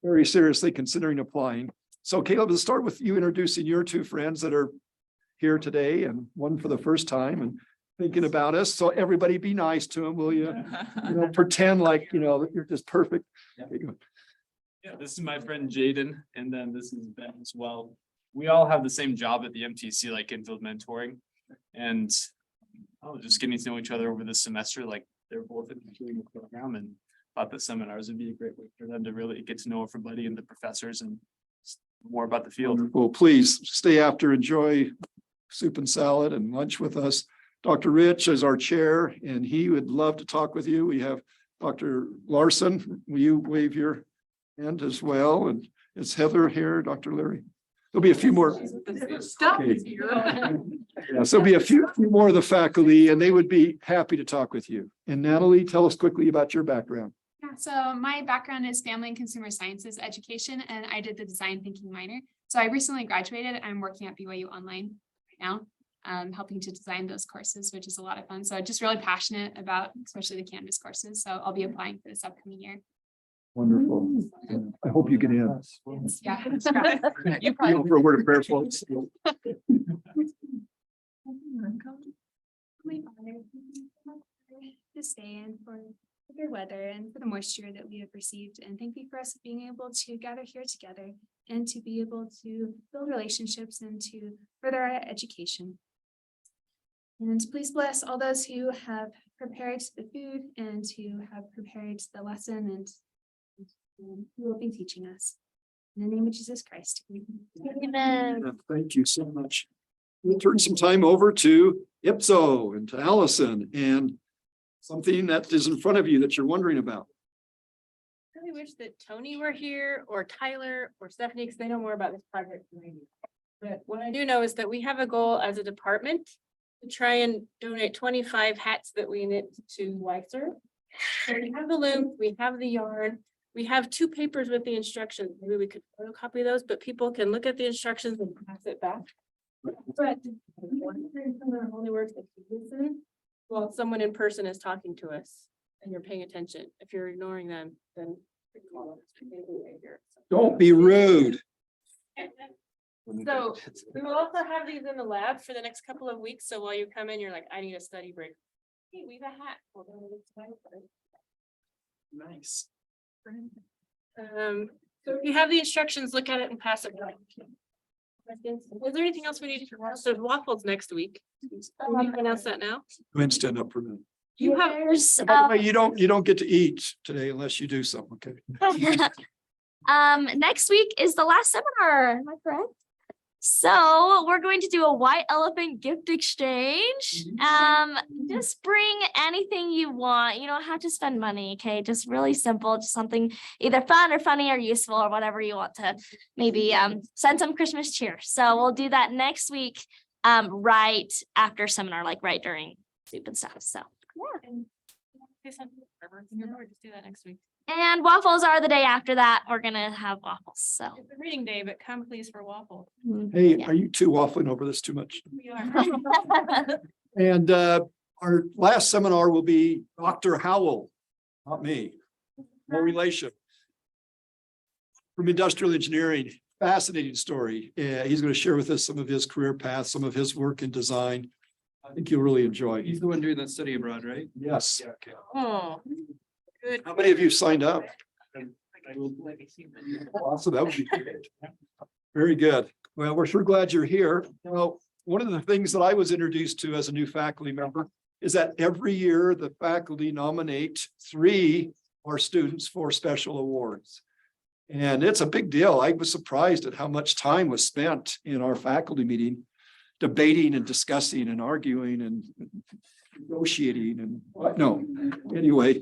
very seriously considering applying. So Caleb, let's start with you introducing your two friends that are here today and one for the first time and thinking about us. So everybody be nice to them, will you? You know, pretend like, you know, that you're just perfect. Yeah, this is my friend Jaden, and then this is Ben as well. We all have the same job at the MTC, like infield mentoring. And just getting to know each other over this semester, like they're both in the program, and thought that seminars would be a great way for them to really get to know everybody and the professors and more about the field. Well, please stay after, enjoy soup and salad and lunch with us. Dr. Rich is our chair, and he would love to talk with you. We have Dr. Larson. Will you wave your hand as well? And it's Heather here, Dr. Larry. There'll be a few more. Okay. Yeah, so there'll be a few more of the faculty, and they would be happy to talk with you. And Natalie, tell us quickly about your background. Yeah, so my background is family and consumer sciences education, and I did the design thinking minor. So I recently graduated. I'm working at BYU Online right now, helping to design those courses, which is a lot of fun. So just really passionate about, especially the Canvas courses. So I'll be applying for this upcoming year. Wonderful. I hope you get in. Yeah. You know, for a word of prayer, folks. To stay in for the good weather and for the moisture that we have received. And thank you for us being able to gather here together and to be able to build relationships and to further our education. And please bless all those who have prepared the food and who have prepared the lesson and who will be teaching us. In the name of Jesus Christ. Amen. Thank you so much. We'll turn some time over to Ipso and to Allison and something that is in front of you that you're wondering about. I really wish that Tony were here or Tyler or Stephanie, because they know more about this project than I do. But what I do know is that we have a goal as a department to try and donate 25 hats that we knit to Weiser. So we have the loom, we have the yarn, we have 2 papers with the instructions. Maybe we could photocopy those, but people can look at the instructions and pass it back. But only works if you listen. Well, someone in person is talking to us and you're paying attention. If you're ignoring them, then Don't be rude. So we will also have these in the lab for the next couple of weeks. So while you come in, you're like, I need a study break. Hey, we have a hat. Hold on, it's fine. Nice. So if you have the instructions, look at it and pass it back. Was there anything else we need to know? So waffles next week. Can you announce that now? Go ahead and stand up for a minute. You have. And by the way, you don't get to eat today unless you do something, okay? Next week is the last seminar, am I correct? So we're going to do a white elephant gift exchange. Just bring anything you want. You don't have to spend money, okay? Just really simple, just something either fun or funny or useful or whatever you want to maybe send some Christmas cheer. So we'll do that next week, right after seminar, like right during soup and stuff. So yeah. Just do that next week. And waffles are the day after that. We're gonna have waffles. So It's a reading day, but come please for waffles. Hey, yeah. are you two waffling over this too much? We are. And our last seminar will be Dr. Howell, not me, no relation. From industrial engineering, fascinating story. He's going to share with us some of his career path, some of his work in design. I think you'll really enjoy. He's the one doing that study abroad, right? Yes. Yeah, okay. Oh, good. How many of you signed up? Awesome, that would be good. Very good. Well, we're sure glad you're here. Well, one of the things that I was introduced to as a new faculty member is that every year the faculty nominate 3 of our students for special awards. And it's a big deal. I was surprised at how much time was spent in our faculty meeting debating and discussing and arguing and negotiating and no, anyway,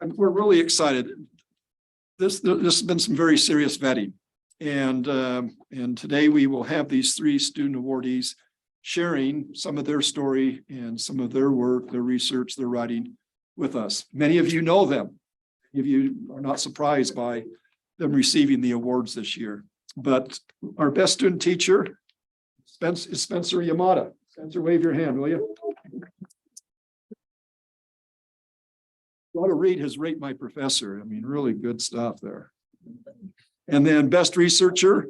we're really excited. This has been some very serious vetting. And today we will have these 3 student awardees sharing some of their story and some of their work, their research, their writing with us. Many of you know them. Many of you are not surprised by them receiving the awards this year. But our best student teacher is Spencer Yamada. Spencer, wave your hand, will you? A lot of read his Rate My Professor. I mean, really good stuff there. And then best researcher,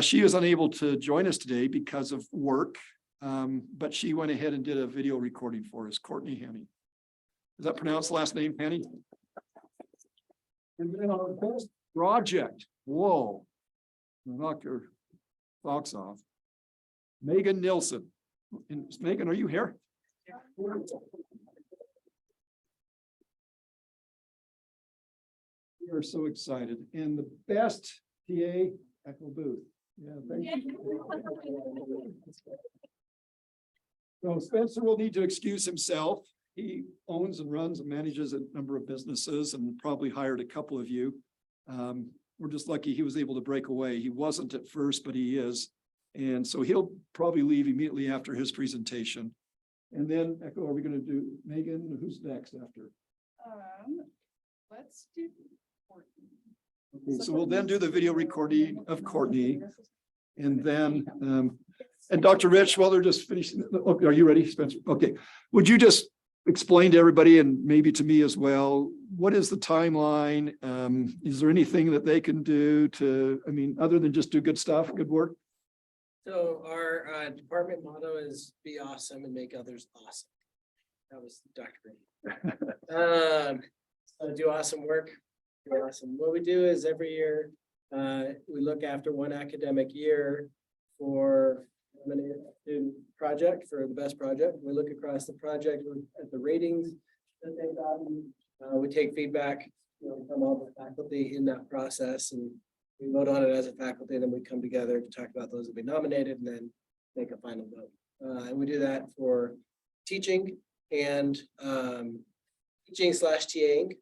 she was unable to join us today because of work. But she went ahead and did a video recording for us, Courtney Henny. Is that pronounced the last name, Henny? And then our best project, whoa. Knock your socks off. Megan Nilsson. And Megan, are you here? We are so excited. And the best TA, Echo Booth. Yeah, thank you. So Spencer will need to excuse himself. He owns and runs and manages a number of businesses and probably hired a couple of you. We're just lucky he was able to break away. He wasn't at first, but he is. And so he'll probably leave immediately after his presentation. And then, Echo, are we going to do Megan? Who's next after? Let's do. Okay, so we'll then do the video recording of Courtney. And then, and Dr. Rich, while they're just finishing, okay, are you ready, Spencer? Okay. Would you just explain to everybody and maybe to me as well, what is the timeline? Is there anything that they can do to, I mean, other than just do good stuff, good work? So our department motto is be awesome and make others awesome. That was Dr. Green. So do awesome work. Do awesome. What we do is every year, we look after one academic year for student project for the best project. We look across the project at the ratings that they've gotten. We take feedback, from all the faculty in that process, and we vote on it as a faculty, and then we come together to talk about those that we nominated and then make a final vote. And we do that for teaching and teaching/TAing,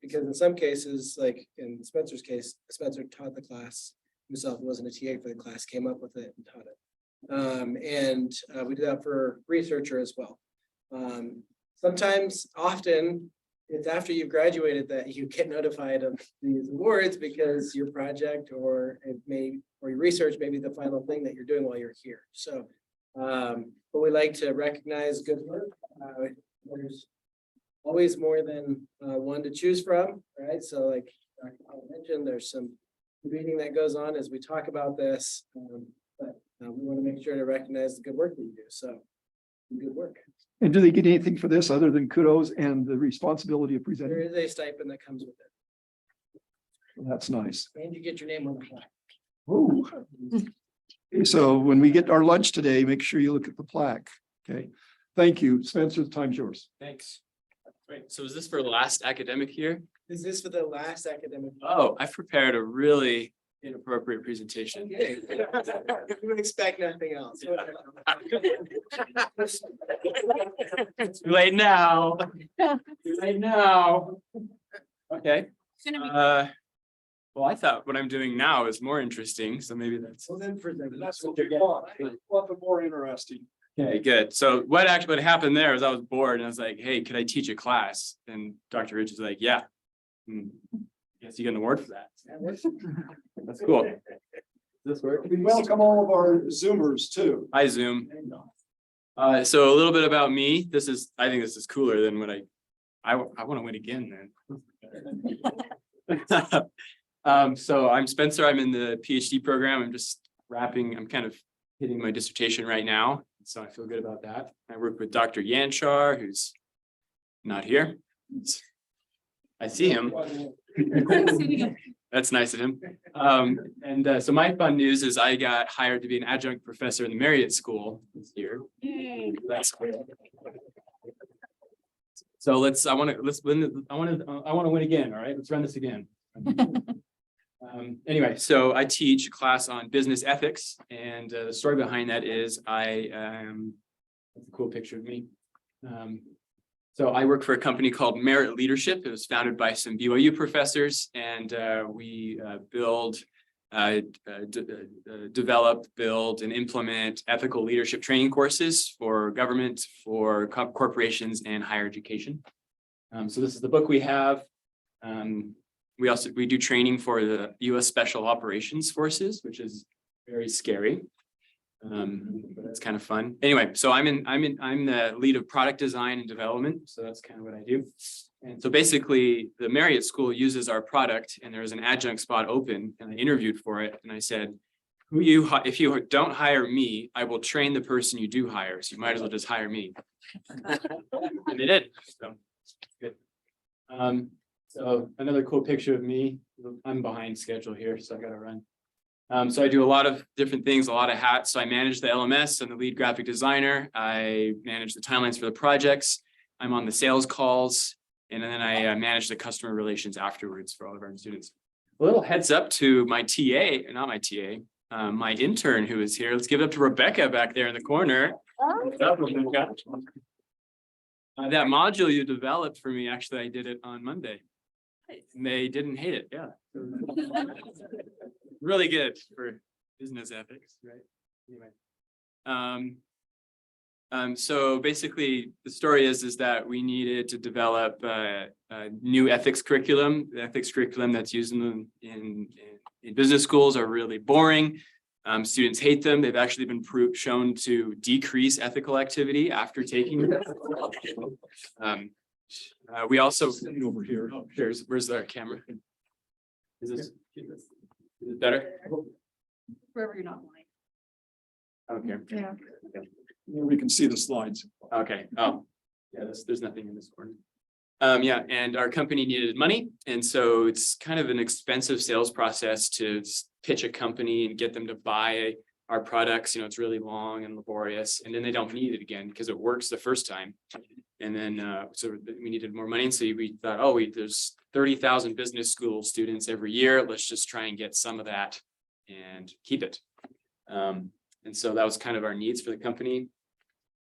because in some cases, like in Spencer's case, Spencer taught the class himself, wasn't a TA for the class, came up with it and taught it. We do that for researcher as well. Sometimes, often, it's after you've graduated that you get notified of these awards because your project or your research may be the final thing that you're doing while you're here. So, but we like to recognize good work. There's always more than one to choose from, right? So like I mentioned, there's some reading that goes on as we talk about this, but we want to make sure to recognize the good work that you do. So good work. And do they get anything for this other than kudos and the responsibility of There presenting? is a stipend that comes with it, That's nice. and you get your name on the plaque. Oh. So when we get our lunch today, make sure you look at the plaque. Okay. Thank you. Spencer, the time's yours. Thanks. Right, so is this for last academic year? Is this for the last academic? Oh, I've prepared a really inappropriate presentation. Okay. You would expect nothing else. Too late now. Too late now. Okay. It's gonna be Well, I thought what I'm doing now is more interesting, so maybe that's. Well, then present. That's what you want. Want the more interesting. Okay, good. So what happened there is I was bored and I was like, hey, could I teach a class? And Dr. Rich is like, yeah. Guess you get an award for that. That's cool. This work? We welcome all of our Zoomers too. Hi, Zoom. So a little bit about me. I think this is cooler than what I want to win again then. So I'm Spencer. I'm in the PhD program. I'm kind of hitting my dissertation right now. So I feel good about that. I work with Dr. Yanchar, who's not here. I see him. That's nice of him. So my fun news is I got hired to be an adjunct professor in the Marriott School this year. That's cool. So I want to win again. All right, let's run this again. Anyway, so I teach a class on business ethics, and the story behind that is that's a cool picture of me. So I work for a company called Merit Leadership. It was founded by some BYU professors, and we develop, build, and implement ethical leadership training courses for government, for corporations, and higher education. So this is the book we have. We do training for the U.S. Special Operations Forces, which is very scary. It's kind of fun. Anyway, so I'm the lead of product design and development. So that's kind of what I do. And so basically the Marriott School uses our product and there was an adjunct spot open and I interviewed for it. And I said, if you don't hire me, I will train the person you do hire. So you might as well just hire me. And they did. So good. So another cool picture of me. I'm behind schedule here, so I gotta run. So I do a lot of different things, a lot of hats. So I manage the LMS. I'm the lead graphic designer. I manage the timelines for the projects. I'm on the sales calls. And then I manage the customer relations afterwards for all of our students. A little heads up to my TA, not my TA, my intern who is here. Let's give it up to Rebecca back there in the corner. What's up, Rebecca? That module you developed for me, actually, I did it on Monday. And they didn't hate it, yeah. Really good for business ethics, right? Anyway. So basically, the story is that we needed to develop a new ethics curriculum. The ethics curriculum that's used in business schools are really boring. Students hate them. They've actually been shown to decrease ethical activity after taking them. We also over here. Oh, where's our camera? Is this better? Wherever you're not blind. Okay. Yeah. We can see the slides. Okay. Oh, yeah, there's nothing in this corner. Yeah, and our company needed money. And so it's kind of an expensive sales process to pitch a company and get them to buy our products. You know, it's really long and laborious, and then they don't need it again because it works the first time. And then so we needed more money. And so we thought, oh, there's 30,000 business school students every year. Let's just try and get some of that and keep it. And so that was kind of our needs for the company.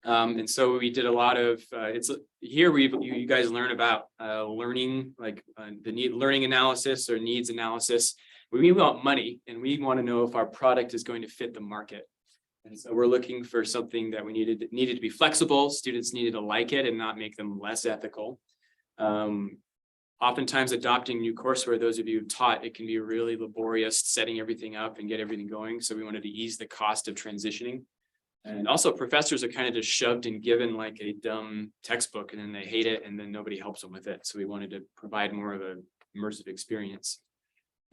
And so we did a lot of you guys learn about learning, like the learning analysis or needs analysis. We want money and we want to know if our product is going to fit the market. And so we're looking for something that we needed to be flexible. Students needed to like it and not make them less ethical. Oftentimes adopting new courseware, those of you who've taught, it can be really laborious setting everything up and get everything going. So we wanted to ease the cost of transitioning. And also professors are kind of just shoved and given like a dumb textbook and then they hate it and then nobody helps them with it. So we wanted to provide more of an immersive experience.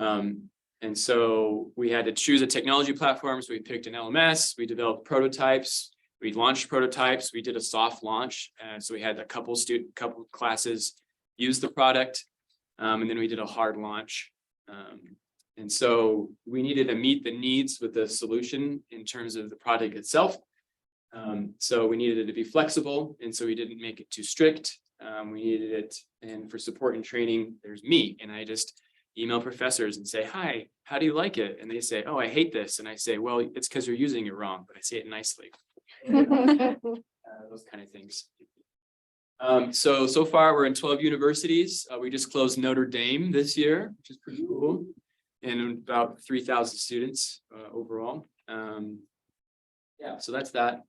And so we had to choose a technology platform. So we picked an LMS, we developed prototypes, we launched prototypes, we did a soft launch. So we had a couple classes use the product, and then we did a hard launch. And so we needed to meet the needs with the solution in terms of the product itself. So we needed it to be flexible, and so we didn't make it too strict. We needed it, and for support and training, there's me, and I just email professors and say, hi, how do you like it? And they say, oh, I hate this. And I say, well, it's because you're using it wrong, but I say it nicely. Those kind of things. So far we're in 12 universities. We just closed Notre Dame this year, which is pretty cool. And about 3,000 students overall. Yeah, so that's that.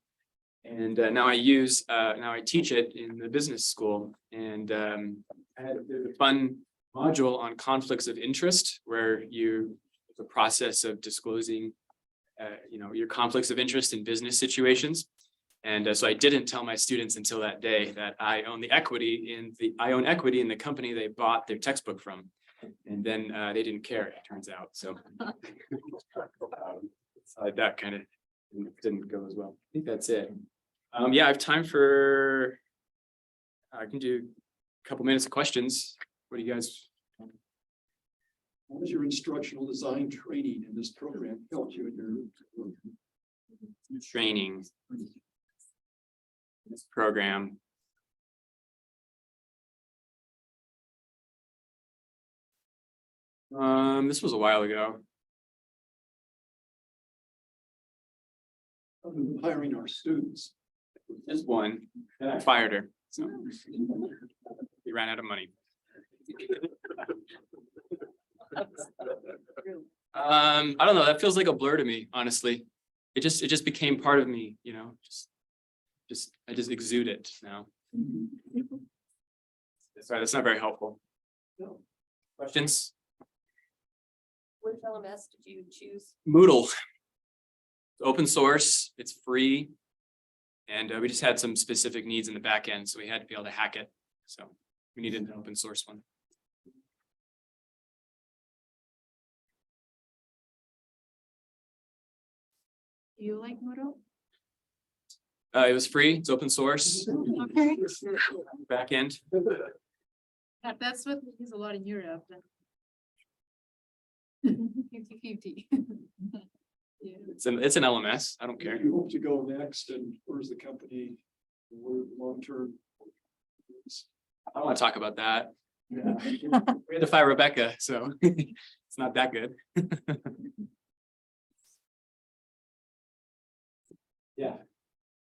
And now I teach it in the business school. And I had a fun module on conflicts of interest where the process of disclosing your conflicts of interest in business situations. And so I didn't tell my students until that day that I own equity in the company they bought their textbook from. And then they didn't care, it turns out. So that kind of didn't go as well. I think that's it. Yeah, I have time for, I can do a couple minutes of questions. What do you guys? How does your instructional design training in this program help you in your Training. This program. This was a while ago. other than hiring our students? Just one, and I fired her, so we ran out of money. I don't know, that feels like a blur to me, honestly. It just became part of me, you know, I just exude it now. Sorry, that's not very helpful. No. Questions? Which LMS did you choose? Moodle. Open source, it's free. And we just had some specific needs in the back end, so we had to be able to hack it. So we needed an open source one. Do you like Moodle? It was free, it's open source, Okay. back end. That's what we use a lot in Europe. 50-50. Yeah. It's an LMS, I don't care. You hope to go next, and where's the company? Where long-term? I don't want to talk about that. We had to fire Rebecca, so it's not that good. Yeah,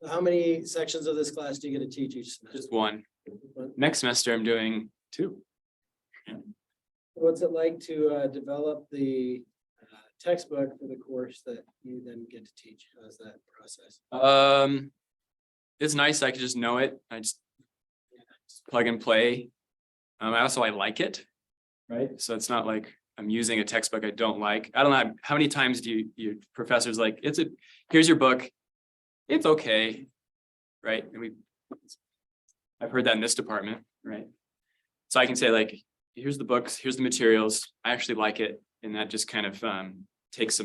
How many sections of this class do you get to teach each semester? just one. Next semester, I'm doing 2. What's it like to develop the textbook for the course that you then get to teach? How's that process? It's nice, I could just know it. I just plug and play. I like it, right? So it's not like I'm using a textbook I don't like. I don't know, how many times do your professors like, here's your book. It's okay, right? And I've heard that in this department, right? So I can say like, here's the books, here's the materials. I actually like it. And that just kind of takes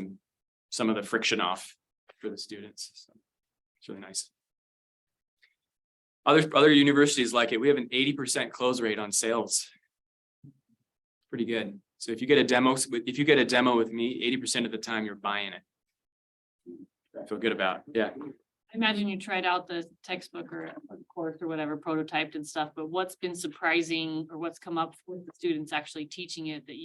some of the friction off for the students. So it's really nice. Other universities like it. We have an 80% close rate on sales. Pretty good. So if you get a demo with me, 80% of the time you're buying it. I feel good about, yeah. I imagine you tried out the textbook or a course or whatever, prototyped and stuff, but what's been surprising or what's come up with the students actually teaching it that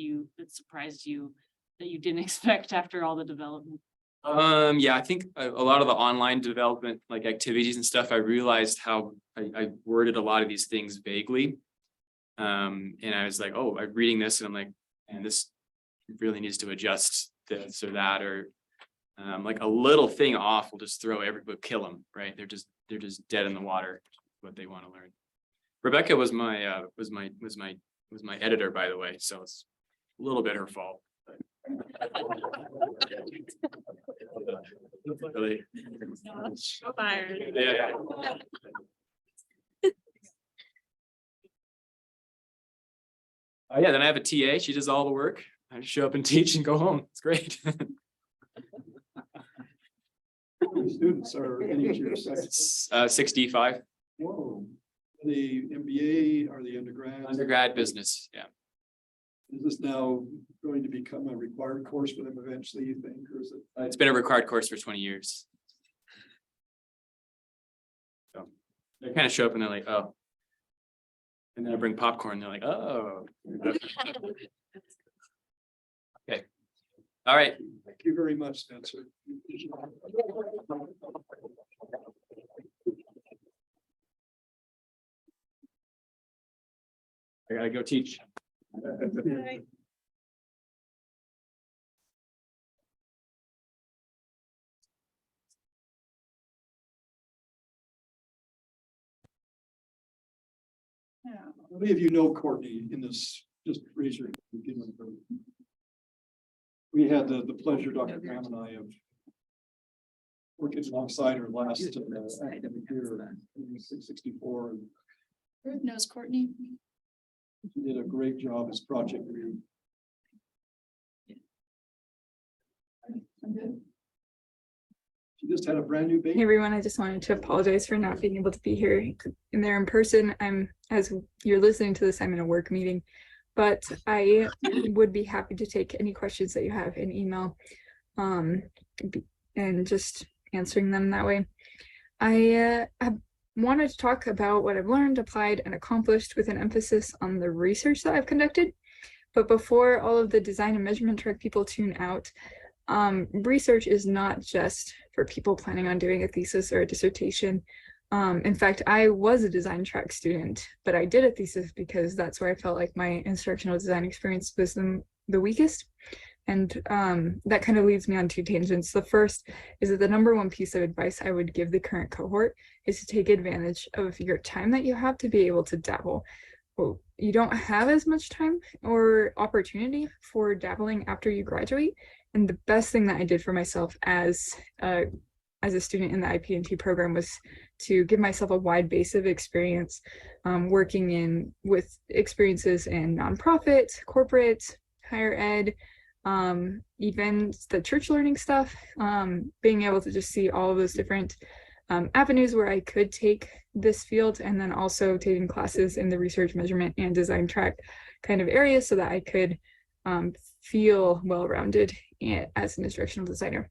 surprised you, that you didn't expect after all the development? Yeah, I think a lot of the online development, like activities and stuff, I realized how I worded a lot of these things vaguely. And I was like, oh, I'm reading this and I'm like, and this really needs to adjust this or that, or like a little thing off will just will kill them, right? They're just dead in the water, what they want to learn. Rebecca was my editor, by the way, so it's a little bit her fault. Really. Fired. Yeah. Yeah, then I have a TA, she does all the work. I just show up and teach and go home. It's great. How many students are in each year? 65 Whoa. The MBA or the undergrad? undergrad business, yeah. Is this now going to become a required course for them eventually, you think, or is it? It's been a required course for 20 years. So they kind of show up and they're like, oh. And then I bring popcorn, they're like, oh. Okay. All right. Thank you very much, Spencer. I gotta go teach. How many of you know Courtney in this? Just raise your hand. We had the pleasure, Dr. Graham and I, of working alongside her last year, 664. Ruth knows Courtney. She did a great job as project lead. She just had a brand new Hey baby. everyone, I just wanted to apologize for not being able to be here in there in person. As you're listening to this, I'm in a work meeting, but I would be happy to take any questions that you have in email, and just answering them that way. I wanted to talk about what I've learned, applied, and accomplished with an emphasis on the research that I've conducted. But before all of the design and measurement track people tune out, research is not just for people planning on doing a thesis or a dissertation. In fact, I was a design track student, but I did a thesis because that's where I felt like my instructional design experience was the weakest. And that kind of leads me on 2 tangents. The first is that the #1 piece of advice I would give the current cohort is to take advantage of your time that you have to be able to dabble. well, you don't have as much time or opportunity for dabbling after you graduate. And the best thing that I did for myself as a student in the IP&T program was to give myself a wide base of experience, working with experiences in nonprofit, corporate, higher ed, even the church learning stuff, being able to just see all of those different avenues where I could take this field, and then also taking classes in the research, measurement, and design track kind of areas so that I could feel well-rounded as an instructional designer.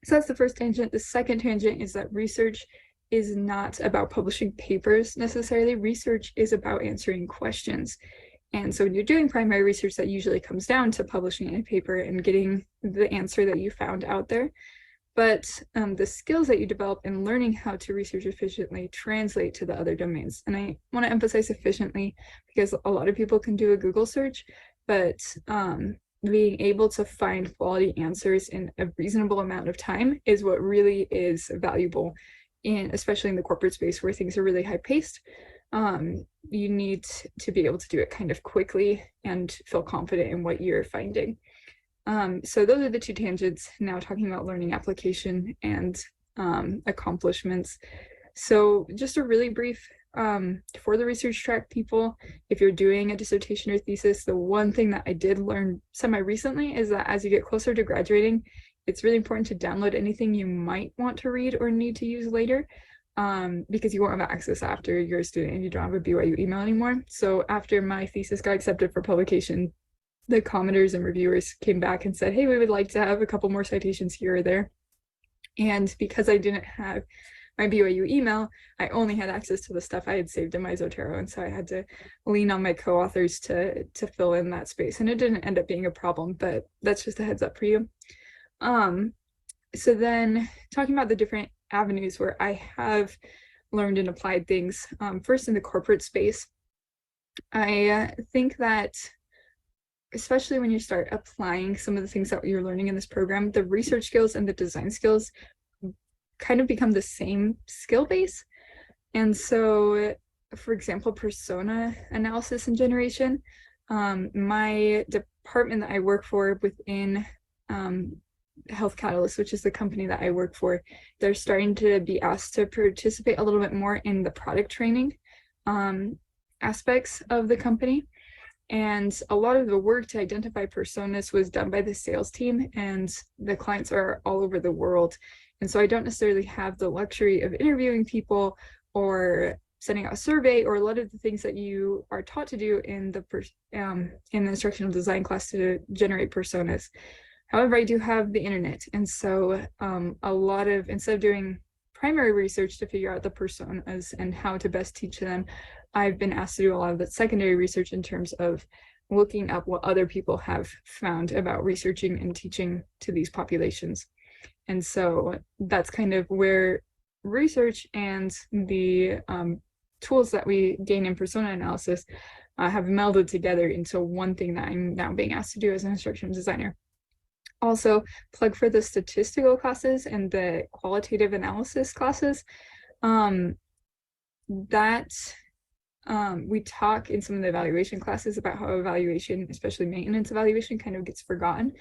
So that's the first tangent. The second tangent is that research is not about publishing papers necessarily. Research is about answering questions. And so when you're doing primary research, that usually comes down to publishing a paper and getting the answer that you found out there. But the skills that you develop in learning how to research efficiently translate to the other domains. And I want to emphasize efficiently because a lot of people can do a Google search, but being able to find quality answers in a reasonable amount of time is what really is valuable, especially in the corporate space where things are really high paced. You need to be able to do it kind of quickly and feel confident in what you're finding. So those are the two tangents. Now talking about learning application and accomplishments. So just a really brief, for the research track people, if you're doing a dissertation or thesis, the one thing that I did learn semi-recently is that as you get closer to graduating, it's really important to download anything you might want to read or need to use later, because you won't have access after you're a student and you don't have a BYU email anymore. So after my thesis got accepted for publication, the commenters and reviewers came back and said, hey, we would like to have a couple more citations here or there. And because I didn't have my BYU email, I only had access to the stuff I had saved in my Zotero. And so I had to lean on my co-authors to fill in that space. And it didn't end up being a problem, but that's just a heads up for you. So then talking about the different avenues where I have learned and applied things, first in the corporate space, I think that especially when you start applying some of the things that you're learning in this program, the research skills and the design skills kind of become the same skill base. And so, for example, persona analysis and generation, my department that I work for within Health Catalyst, which is the company that I work for, they're starting to be asked to participate a little bit more in the product training aspects of the company. And a lot of the work to identify personas was done by the sales team, and the clients are all over the world. And so I don't necessarily have the luxury of interviewing people or sending out a survey or a lot of the things that you are taught to do in the instructional design class to generate personas. However, I do have the internet. And so instead of doing primary research to figure out the personas and how to best teach them, I've been asked to do a lot of the secondary research in terms of looking up what other people have found about researching and teaching to these populations. And so that's kind of where research and the tools that we gain in persona analysis have melded together into one thing that I'm now being asked to do as an instructional designer. Also, plug for the statistical classes and the qualitative analysis classes. We talk in some of the evaluation classes about how evaluation, especially maintenance evaluation, kind of gets forgotten.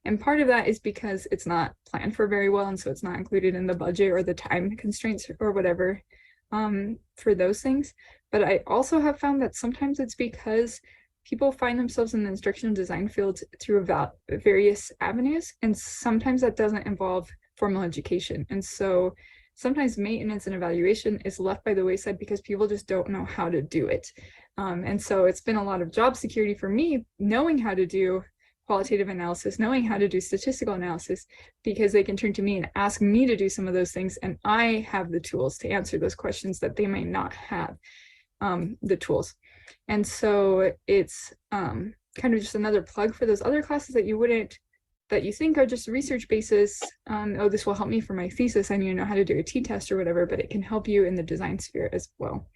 And part of that is because it's not planned for very well, and so it's not included in the budget or the time constraints or whatever for those things. But I also have found that sometimes it's because people find themselves in the instructional design field through various avenues, and sometimes that doesn't involve formal education. And so sometimes maintenance and evaluation is left by the wayside because people just don't know how to do it. And so it's been a lot of job security for me knowing how to do qualitative analysis, knowing how to do statistical analysis, because they can turn to me and ask me to do some of those things, and I have the tools to answer those questions that they may not have the tools. And so it's kind of just another plug for those other classes that you think are just research basis. Oh, this will help me for my thesis. I need to know how to do a t-test or whatever, but it can help you in the design sphere as well.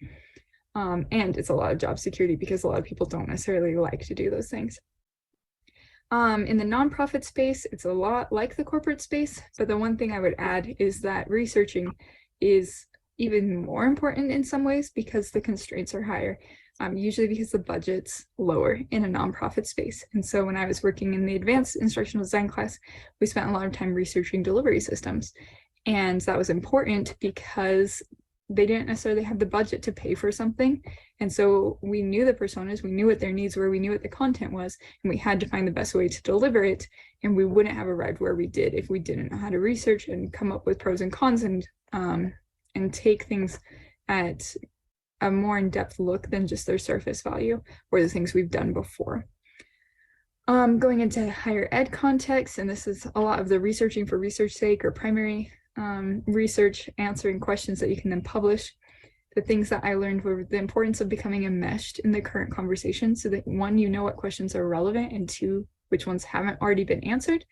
And it's a lot of job security because a lot of people don't necessarily like to do those things. In the nonprofit space, it's a lot like the corporate space, but the one thing I would add is that researching is even more important in some ways because the constraints are higher. usually because the budget's lower in a nonprofit space. And so when I was working in the advanced instructional design class, we spent a lot of time researching delivery systems. And that was important because they didn't necessarily have the budget to pay for something. And so we knew the personas, we knew what their needs were, we knew what the content was, and we had to find the best way to deliver it. And we wouldn't have arrived where we did if we didn't know how to research and come up with pros and cons and take things at a more in-depth look than just their surface value or the things we've done before. Going into higher ed context, and this is a lot of the researching for research sake or primary research, answering questions that you can then publish. The things that I learned were the importance of becoming enmeshed in the current conversation so that one, you know what questions are relevant, and two, which ones haven't already been answered.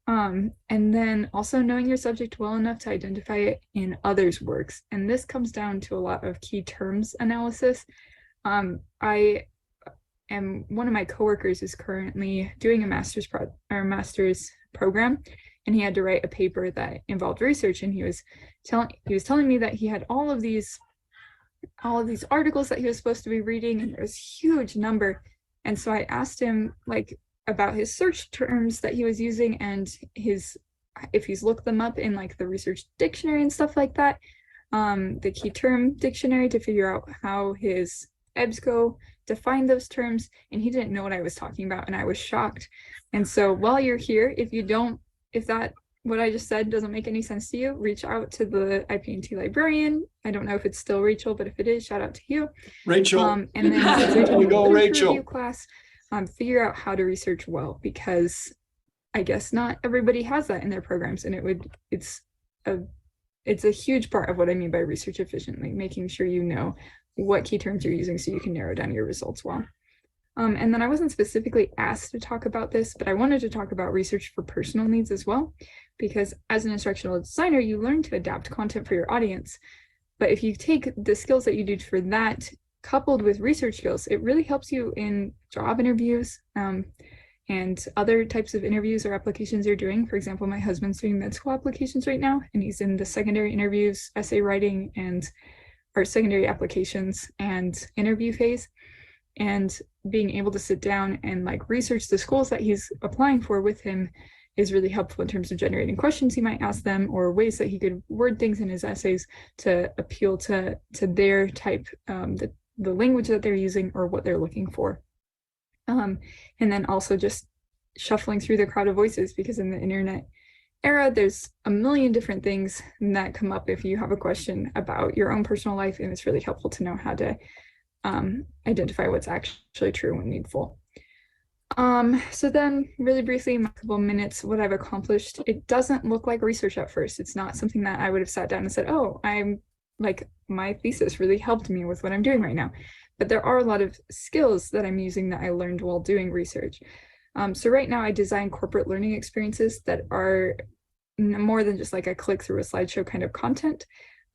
And then also knowing your subject well enough to identify it in others' works. And this comes down to a lot of key terms analysis. One of my coworkers is currently doing a master's program, and he had to write a paper that involved research. And he was telling me that he had all of these articles that he was supposed to be reading, and there was a huge number. And so I asked him about his search terms that he was using and if he's looked them up in the research dictionary and stuff like that, the key term dictionary, to figure out how his EBSCO defined those terms. And he didn't know what I was talking about, and I was shocked. And so while you're here, if what I just said doesn't make any sense to you, reach out to the IP&T librarian. I don't know if it's still Rachel, but if it is, shout out to you. Rachel. And then since Rachel You go, in the Rachel. review class, figure out how to research well, because I guess not everybody has that in their programs, and it's a huge part of what I mean by research efficiently, making sure you know what key terms you're using so you can narrow down your results well. And then I wasn't specifically asked to talk about this, but I wanted to talk about research for personal needs as well, because as an instructional designer, you learn to adapt content for your audience. But if you take the skills that you do for that coupled with research skills, it really helps you in job interviews and other types of interviews or applications you're doing. For example, my husband's doing med school applications right now, and he's in the secondary interviews, essay writing, and our secondary applications and interview phase. And being able to sit down and research the schools that he's applying for with him is really helpful in terms of generating questions he might ask them, or ways that he could word things in his essays to appeal to their type, the language that they're using or what they're looking for. And then also just shuffling through the crowd of voices, because in the internet era, there's a million different things that come up if you have a question about your own personal life, and it's really helpful to know how to identify what's actually true and needful. So then really briefly, in a couple of minutes, what I've accomplished, it doesn't look like research at first. It's not something that I would have sat down and said, oh, my thesis really helped me with what I'm doing right now. But there are a lot of skills that I'm using that I learned while doing research. So right now I design corporate learning experiences that are more than just a click through a slideshow kind of content.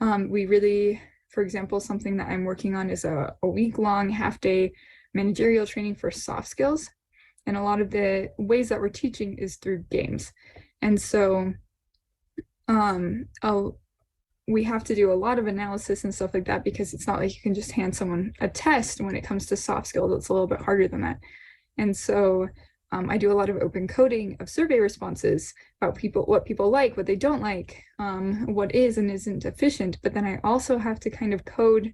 We really, for example, something that I'm working on is a week-long half-day managerial training for soft skills. And a lot of the ways that we're teaching is through games. And so we have to do a lot of analysis and stuff like that, because it's not like you can just hand someone a test when it comes to soft skills. It's a little bit harder than that. And so I do a lot of open coding of survey responses about what people like, what they don't like, what is and isn't efficient. But then I also have to kind of code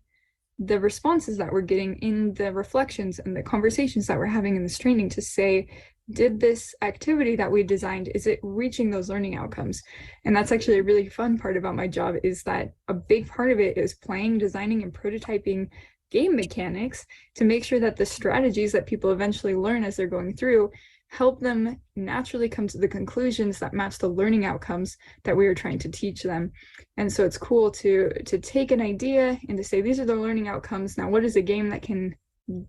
the responses that we're getting in the reflections and the conversations that we're having in this training to say, did this activity that we designed, is it reaching those learning outcomes? And that's actually a really fun part about my job, is that a big part of it is playing, designing, and prototyping game mechanics to make sure that the strategies that people eventually learn as they're going through help them naturally come to the conclusions that match the learning outcomes that we are trying to teach them. And so it's cool to take an idea and to say, these are the learning outcomes. Now, what is a game that can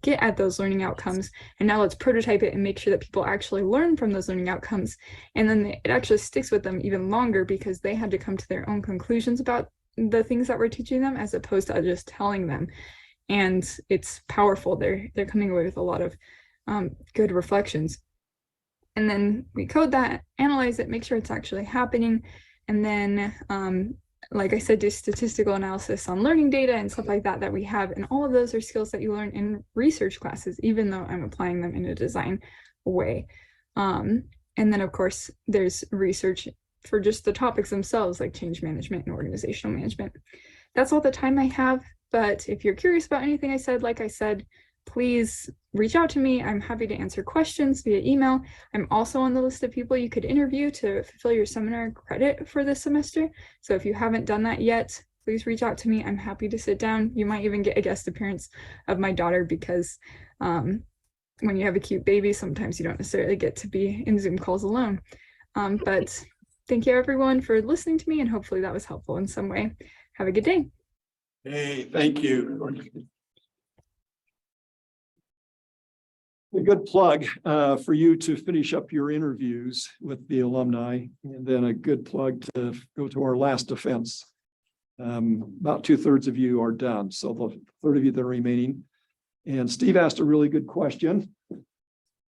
get at those learning outcomes? And now let's prototype it and make sure that people actually learn from those learning outcomes. And then it actually sticks with them even longer, because they had to come to their own conclusions about the things that we're teaching them, as opposed to just telling them. And it's powerful. They're coming away with a lot of good reflections. And then we code that, analyze it, make sure it's actually happening. And then like I said, do statistical analysis on learning data and stuff like that we have. And all of those are skills that you learn in research classes, even though I'm applying them in a design way. And then of course, there's research for just the topics themselves, like change management and organizational management. That's all the time I have. But if you're curious about anything I said, like I said, please reach out to me. I'm happy to answer questions via email. I'm also on the list of people you could interview to fulfill your seminar credit for this semester. So if you haven't done that yet, please reach out to me. I'm happy to sit down. You might even get a guest appearance of my daughter because when you have a cute baby, sometimes you don't necessarily get to be in Zoom calls alone. But thank you everyone for listening to me, and hopefully that was helpful in some way. Have a good day. Hey, thank you. A good plug for you to finish up your interviews with the alumni, and then a good plug to go to our last defense. About 2/3 of you are done, so the third of you that are remaining. And Steve asked a really good question.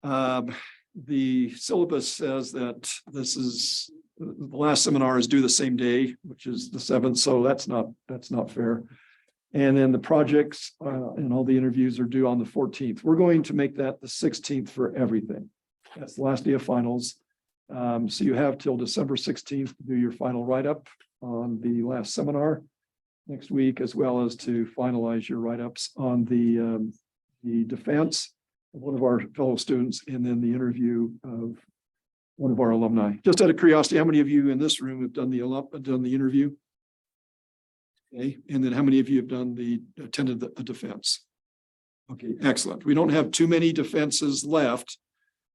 The syllabus says that this is the last seminar is due the same day, which is the 7th, so that's not fair. And then the projects and all the interviews are due on the 14th. We're going to make that the 16th for everything. That's the last day of finals. So you have till December 16th to do your final write-up on the last seminar next week, as well as to finalize your write-ups on the defense of one of our fellow students, and then the interview of one of our alumni. Just out of curiosity, how many of you in this room have done the interview? Okay, and then how many of you have attended the defense? Okay, excellent. We don't have too many defenses left,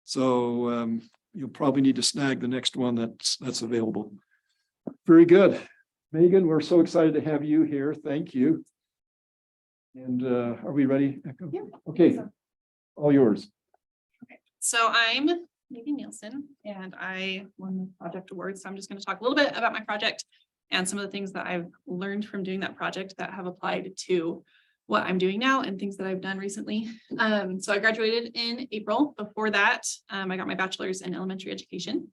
so you'll probably need to snag the next one that's available. Very good. Megan, we're so excited to have you here. Thank you. And are we ready? Echo? Yeah. Okay, all yours. So I'm Megan Nielsen and I won the project award. So I'm just going to talk a little bit about my project and some of the things that I've learned from doing that project that have applied to what I'm doing now and things that I've done recently. So I graduated in April. Before that, I got my bachelor's in elementary education.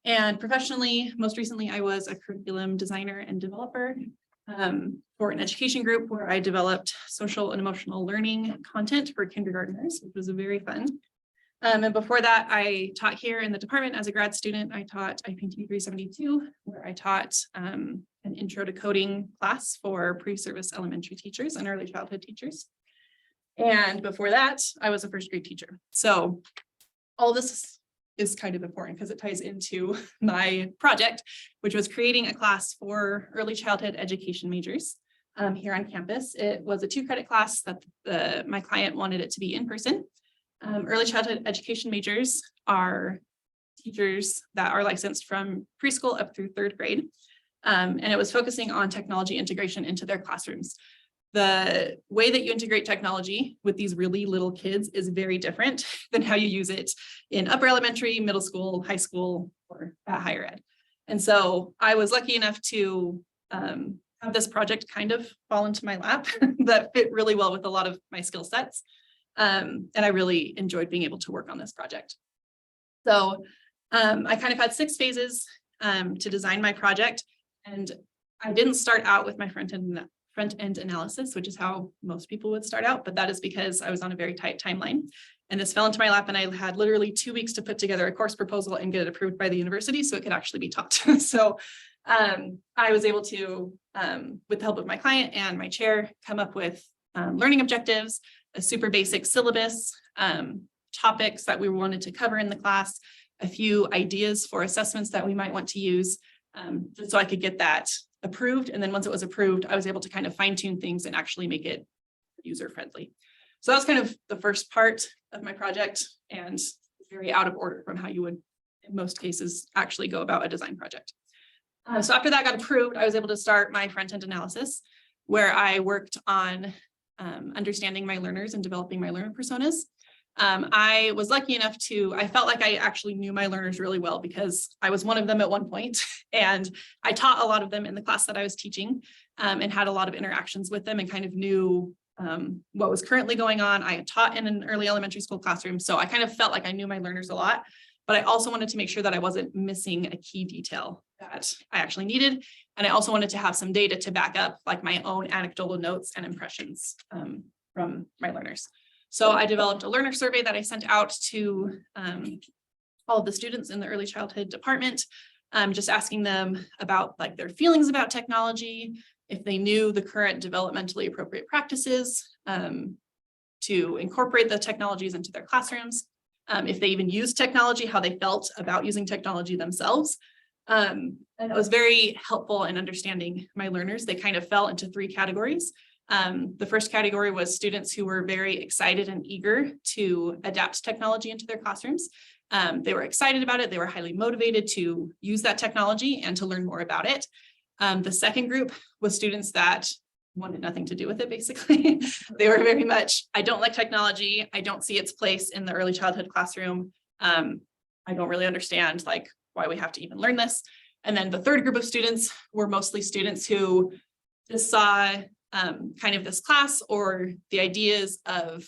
And professionally, most recently, I was a curriculum designer and developer for an education group where I developed social and emotional learning content for kindergartners, which was very fun. And before that, I taught here in the department as a grad student. I taught IP&T 372, where I taught an intro to coding class for pre-service elementary teachers and early childhood teachers. And before that, I was a first grade teacher. So all this is kind of important because it ties into my project, which was creating a class for early childhood education majors here on campus. It was a 2-credit class that my client wanted it to be in person. Early childhood education majors are teachers that are licensed from preschool up through 3rd grade. And it was focusing on technology integration into their classrooms. The way that you integrate technology with these really little kids is very different than how you use it in upper elementary, middle school, high school, or at higher ed. And so I was lucky enough to have this project kind of fall into my lap that fit really well with a lot of my skill sets. And I really enjoyed being able to work on this project. So I kind of had 6 phases to design my project. And I didn't start out with my front-end analysis, which is how most people would start out, but that is because I was on a very tight timeline. And this fell into my lap and I had literally 2 weeks to put together a course proposal and get it approved by the university so it could actually be taught. So I was able to, with the help of my client and my chair, come up with learning objectives, a super basic syllabus, topics that we wanted to cover in the class, a few ideas for assessments that we might want to use, just so I could get that approved. And then once it was approved, I was able to kind of fine tune things and actually make it user friendly. So that's kind of the first part of my project and very out of order from how you would, in most cases, actually go about a design project. So after that got approved, I was able to start my front-end analysis, where I worked on understanding my learners and developing my learner personas. I was lucky enough I felt like I actually knew my learners really well because I was one of them at one point, and I taught a lot of them in the class that I was teaching and had a lot of interactions with them and kind of knew what was currently going on. I had taught in an early elementary school classroom, so I kind of felt like I knew my learners a lot, but I also wanted to make sure that I wasn't missing a key detail that I actually needed. And I also wanted to have some data to back up like my own anecdotal notes and impressions from my learners. So I developed a learner survey that I sent out to all of the students in the early childhood department, just asking them about like their feelings about technology, if they knew the current developmentally appropriate practices to incorporate the technologies into their classrooms, if they even use technology, how they felt about using technology themselves. And it was very helpful in understanding my learners. They kind of fell into 3 categories. The first category was students who were very excited and eager to adapt technology into their classrooms. They were excited about it. They were highly motivated to use that technology and to learn more about it. The second group was students that wanted nothing to do with it, basically. They were very much, I don't like technology. I don't see its place in the early childhood classroom. I don't really understand like why we have to even learn this. And then the third group of students were mostly students who just saw kind of this class or the ideas of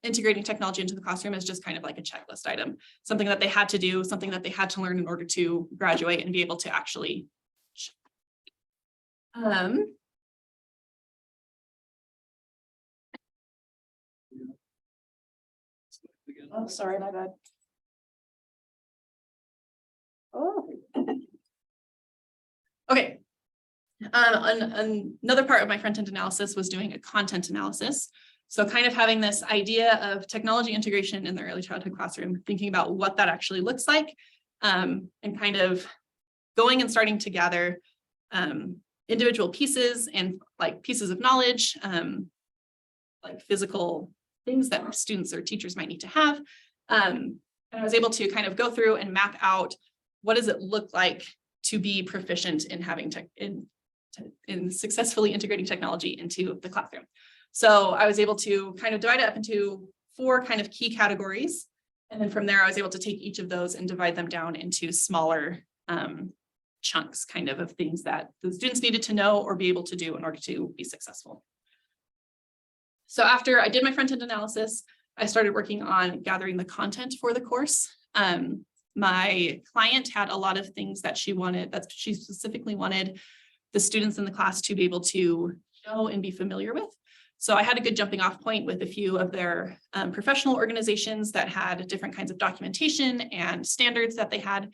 integrating technology into the classroom as just kind of like a checklist item, something that they had to do, something that they had to learn in order to graduate and be able to actually. Oh, sorry, my bad. Oh. Okay. Another part of my front-end analysis was doing a content analysis. So kind of having this idea of technology integration in the early childhood classroom, thinking about what that actually looks like, and kind of going and starting to gather individual pieces and like pieces of knowledge, like physical things that students or teachers might need to have. And I was able to kind of go through and map out what does it look like to be proficient in having in successfully integrating technology into the classroom. So I was able to kind of divide it up into 4 kind of key categories. And then from there, I was able to take each of those and divide them down into smaller chunks kind of things that the students needed to know or be able to do in order to be successful. So after I did my front-end analysis, I started working on gathering the content for the course. My client had a lot of things that she wanted, that she specifically wanted the students in the class to be able to know and be familiar with. So I had a good jumping off point with a few of their professional organizations that had different kinds of documentation and standards that they had.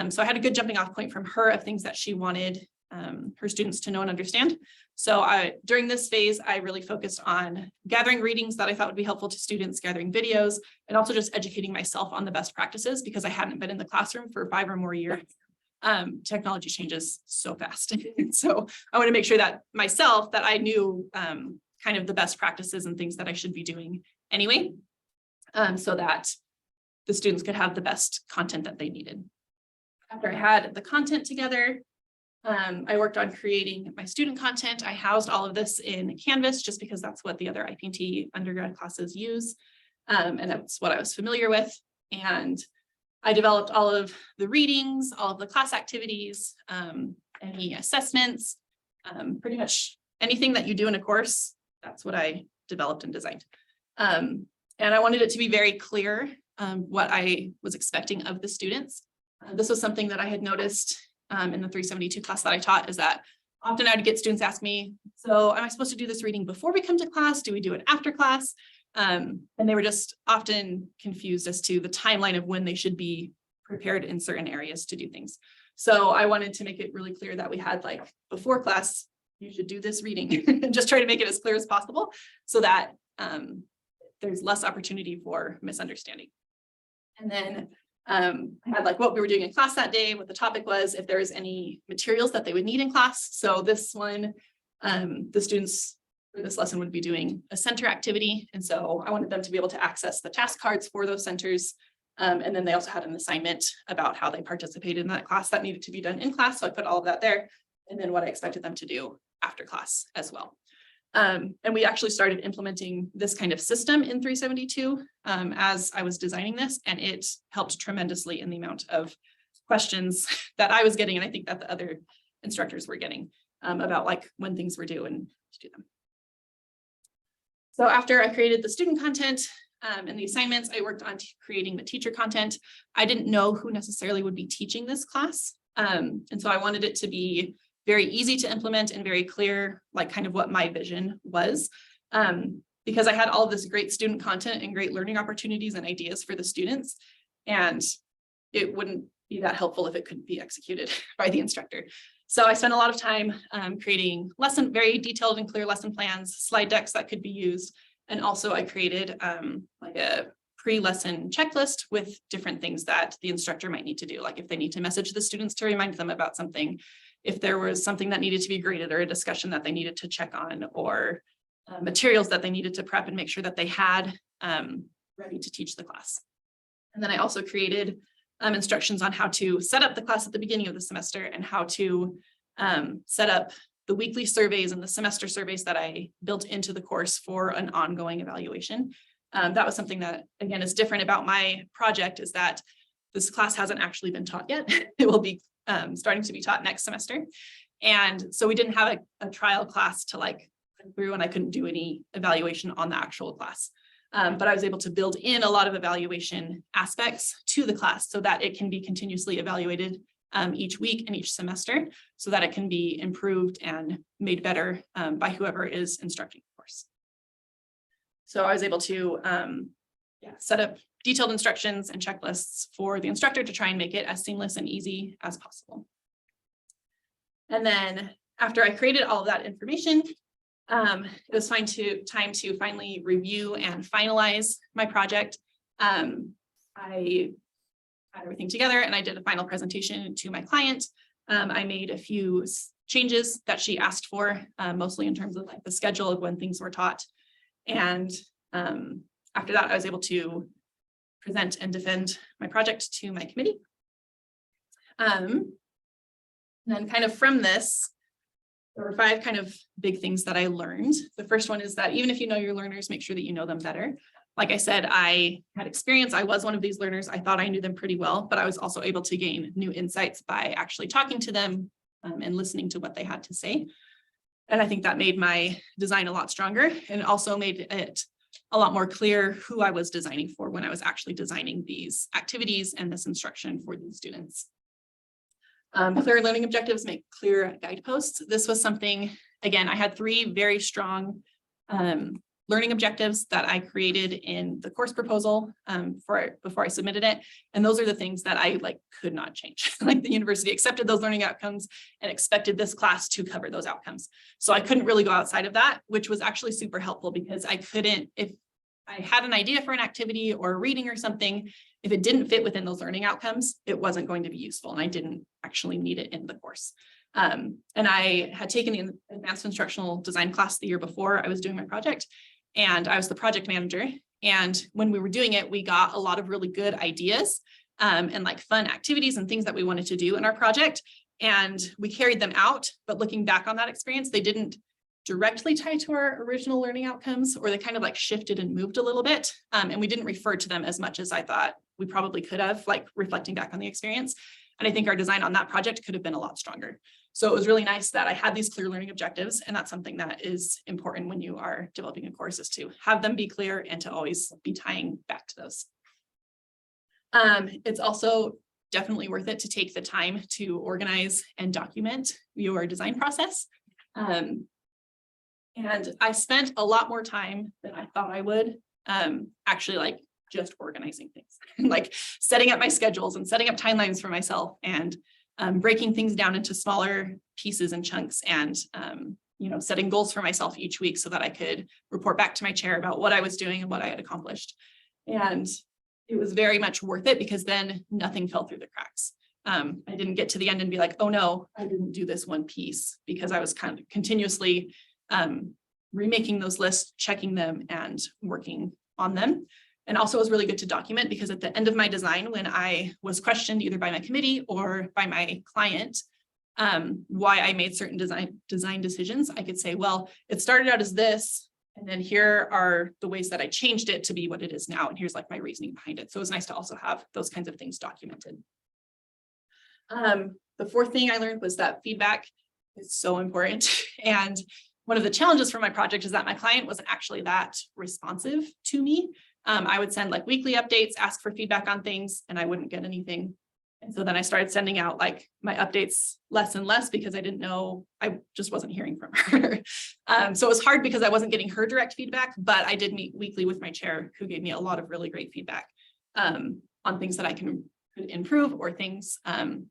So I had a good jumping off point from her of things that she wanted her students to know and understand. So during this phase, I really focused on gathering readings that I thought would be helpful to students, gathering videos, and also just educating myself on the best practices because I hadn't been in the classroom for 5 or more years. Technology changes so fast. So I want to make sure that myself, that I knew kind of the best practices and things that I should be doing anyway, so that the students could have the best content that they needed. After I had the content together, I worked on creating my student content. I housed all of this in Canvas just because that's what the other IP&T undergrad classes use. And that's what I was familiar with. And I developed all of the readings, all of the class activities, any assessments, pretty much anything that you do in a course. That's what I developed and designed. And I wanted it to be very clear what I was expecting of the students. This was something that I had noticed in the 372 class that I taught, is that often I would get students ask me, so am I supposed to do this reading before we come to class? Do we do it after class? And they were just often confused as to the timeline of when they should be prepared in certain areas to do things. So I wanted to make it really clear that we had like before class, you should do this reading and just try to make it as clear as possible so that there's less opportunity for misunderstanding. And then I had like what we were doing in class that day, what the topic was, if there was any materials that they would need in class. So this one, the students for this lesson would be doing a center activity. And so I wanted them to be able to access the task cards for those centers. And then they also had an assignment about how they participated in that class that needed to be done in class. So I put all of that there. And then what I expected them to do after class as well. And we actually started implementing this kind of system in 372 as I was designing this, and it helped tremendously in the amount of questions that I was getting, and I think that the other instructors were getting about like when things were due and to do them. So after I created the student content, and the assignments, I worked on creating the teacher content. I didn't know who necessarily would be teaching this class. And so I wanted it to be very easy to implement and very clear, like kind of what my vision was. Because I had all of this great student content and great learning opportunities and ideas for the students. And it wouldn't be that helpful if it couldn't be executed by the instructor. So I spent a lot of time creating very detailed and clear lesson plans, slide decks that could be used. And also I created like a pre-lesson checklist with different things that the instructor might need to do. Like if they need to message the students to remind them about something, if there was something that needed to be graded or a discussion that they needed to check on, or materials that they needed to prep and make sure that they had ready to teach the class. And then I also created instructions on how to set up the class at the beginning of the semester and how to set up the weekly surveys and the semester surveys that I built into the course for an ongoing evaluation. That was something that, again, is different about my project, is that this class hasn't actually been taught yet. It will be starting to be taught next semester. And so we didn't have a trial class to like through, and I couldn't do any evaluation on the actual class. But I was able to build in a lot of evaluation aspects to the class so that it can be continuously evaluated each week and each semester, so that it can be improved and made better by whoever is instructing the course. So I was able to set up detailed instructions and checklists for the instructor to try and make it as seamless and easy as possible. And then after I created all of that information, it was time to finally review and finalize my project. I had everything together and I did a final presentation to my client. I made a few changes that she asked for, mostly in terms of like the schedule of when things were taught. And after that, I was able to present and defend my project to my committee. And then kind of from this, there were 5 kind of big things that I learned. The first one is that even if you know your learners, make sure that you know them better. Like I said, I had experience. I was one of these learners. I thought I knew them pretty well, but I was also able to gain new insights by actually talking to them and listening to what they had to say. And I think that made my design a lot stronger, and also made it a lot more clear who I was designing for when I was actually designing these activities and this instruction for these students. Clear learning objectives, make clear guideposts. This was something, again, I had 3 very strong learning objectives that I created in the course proposal before I submitted it. And those are the things that I could not change. Like the university accepted those learning outcomes and expected this class to cover those outcomes. So I couldn't really go outside of that, which was actually super helpful, because I couldn't, if I had an idea for an activity or a reading or something, if it didn't fit within those learning outcomes, it wasn't going to be useful, and I didn't actually need it in the course. And I had taken the advanced instructional design class the year before I was doing my project, and I was the project manager. And when we were doing it, we got a lot of really good ideas and fun activities and things that we wanted to do in our project. And we carried them out, but looking back on that experience, they didn't directly tie to our original learning outcomes, or they kind of shifted and moved a little bit. And we didn't refer to them as much as I thought we probably could have, reflecting back on the experience. And I think our design on that project could have been a lot stronger. So it was really nice that I had these clear learning objectives, and that's something that is important when you are developing a course, is to have them be clear and to always be tying back to those. It's also definitely worth it to take the time to organize and document your design process. And I spent a lot more time than I thought I would, actually just organizing things, setting up my schedules and setting up timelines for myself, and breaking things down into smaller pieces and chunks, and setting goals for myself each week so that I could report back to my chair about what I was doing and what I had accomplished. And it was very much worth it, because then nothing fell through the cracks. I didn't get to the end and be like, oh no, I didn't do this one piece, because I was kind of continuously remaking those lists, checking them, and working on them. And also it was really good to document, because at the end of my design, when I was questioned either by my committee or by my client, why I made certain design decisions, I could say, well, it started out as this, and then here are the ways that I changed it to be what it is now, and here's my reasoning behind it. So it was nice to also have those kinds of things documented. The fourth thing I learned was that feedback is so important. And one of the challenges for my project is that my client wasn't actually that responsive to me. I would send like weekly updates, ask for feedback on things, and I wouldn't get anything. And so then I started sending out like my updates less and less because I didn't know, I just wasn't hearing from her. So it was hard because I wasn't getting her direct feedback, but I did meet weekly with my chair, who gave me a lot of really great feedback on things that I could improve, or things,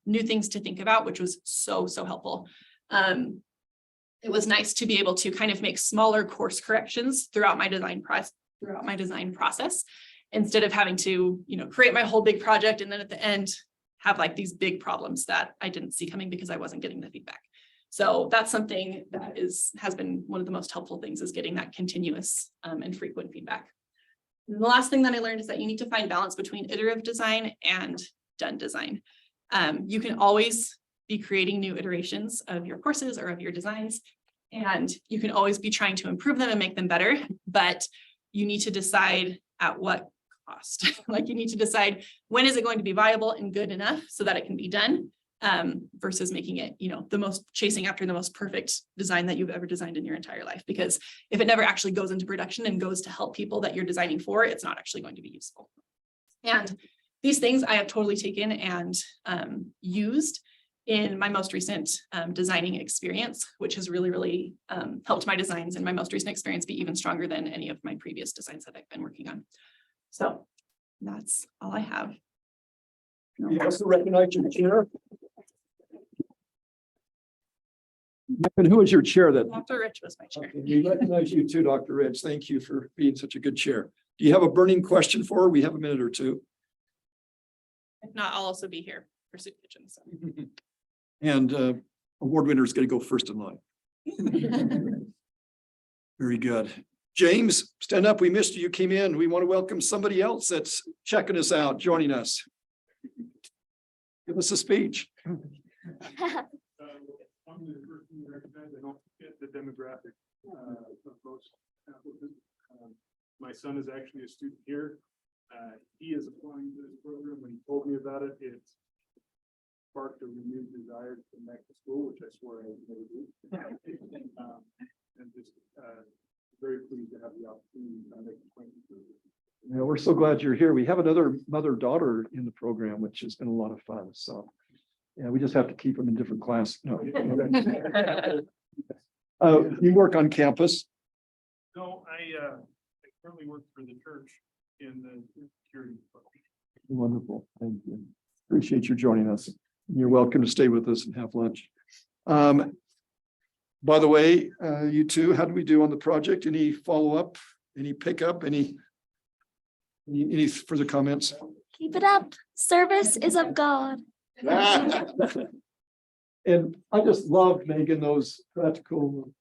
new things to think about, which was so helpful. It was nice to be able to kind of make smaller course corrections throughout my design process, instead of having to, create my whole big project and then at the end have like these big problems that I didn't see coming because I wasn't getting the feedback. So that's something that has been one of the most helpful things, is getting that continuous and frequent feedback. And the last thing that I learned is that you need to find balance between iterative design and done design. You can always be creating new iterations of your courses or of your designs, and you can always be trying to improve them and make them better, but you need to decide at what cost. Like, you need to decide, when is it going to be viable and good enough so that it can be done, versus making it, chasing after the most perfect design that you've ever designed in your entire life. Because if it never actually goes into production and goes to help people that you're designing for, it's not actually going to be useful. And these things I have totally taken and used in my most recent designing experience, which has really helped my designs in my most recent experience be even stronger than any of my previous designs that I've been working on. So that's all I have. You also recognize your chair. And who is your chair that? Dr. Rich was my chair. We recognize you too, Dr. Rich. Thank you for being such a good chair. Do you have a burning question for her? We have a minute or two. If not, I'll also be here for soup kitchen. So. And award winner is going to go first in line. Very good. James, stand up. We missed you. You came in. We want to welcome somebody else that's checking us out, joining us. Give us a speech. I'm the person you recognize. I don't get the demographic of most applicants. My son is actually a student here. He is applying to this program. When he told me about it, it sparked a renewed desire to come back to school, which I swore I would never do. And just very pleased to have the opportunity to make acquaintance with it. Yeah, we're so glad you're here. We have another mother-daughter in the program, which has been a lot of fun. So yeah, we just have to keep them in different class. No. You work on campus. No, I currently work for the church in the security department. Wonderful. Thank you. Appreciate you joining us. You're welcome to stay with us and have lunch. By the way, you two, how do we do on the project? Any follow-up? Any pickup? Any further comments? Keep it up. Service is of God. And I just loved, Megan, those practical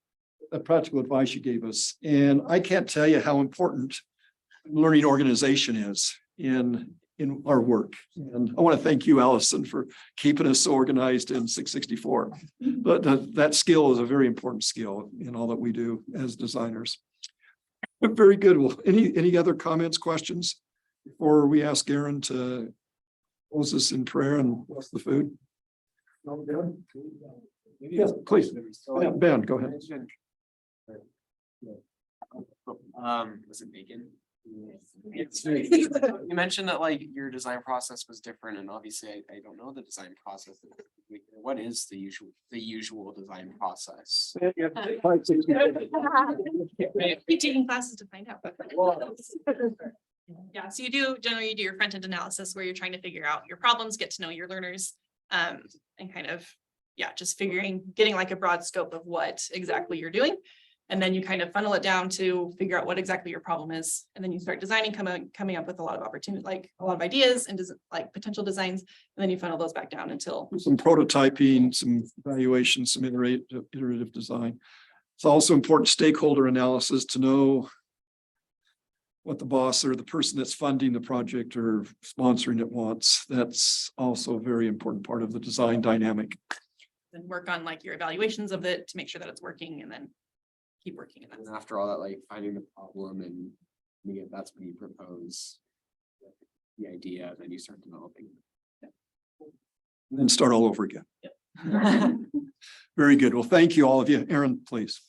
advice you gave us. And I can't tell you how important learning organization is in our work. And I want to thank you, Allison, for keeping us so organized in 664. But that skill is a very important skill in all that we do as designers. Very good. Well, any other comments, questions before we ask Aaron to close us in prayer and bless the food? Yes, please. Ben, go ahead. Was it bacon? You mentioned that like your design process was different, and obviously I don't know the design process. What is the usual design process? Be taking classes to find out. Yeah, so generally do your front-end analysis where you're trying to figure out your problems, get to know your learners, and kind of, just getting like a broad scope of what exactly you're doing. And then you kind of funnel it down to figure out what exactly your problem is. And then you start designing, coming up with a lot of opportunity, like a lot of ideas and like potential designs. And then you funnel those back down until some prototyping, some evaluation, some iterative design. It's also important stakeholder analysis to know what the boss or the person that's funding the project or sponsoring it wants. That's also a very important part of the design dynamic. then work on like your evaluations of it to make sure that it's working, and then keep working in that. And after all that, like finding the problem and that's when you propose the idea, then you start developing. And then start all over again. Yep. Very good. Well, thank you, all of you. Aaron, please.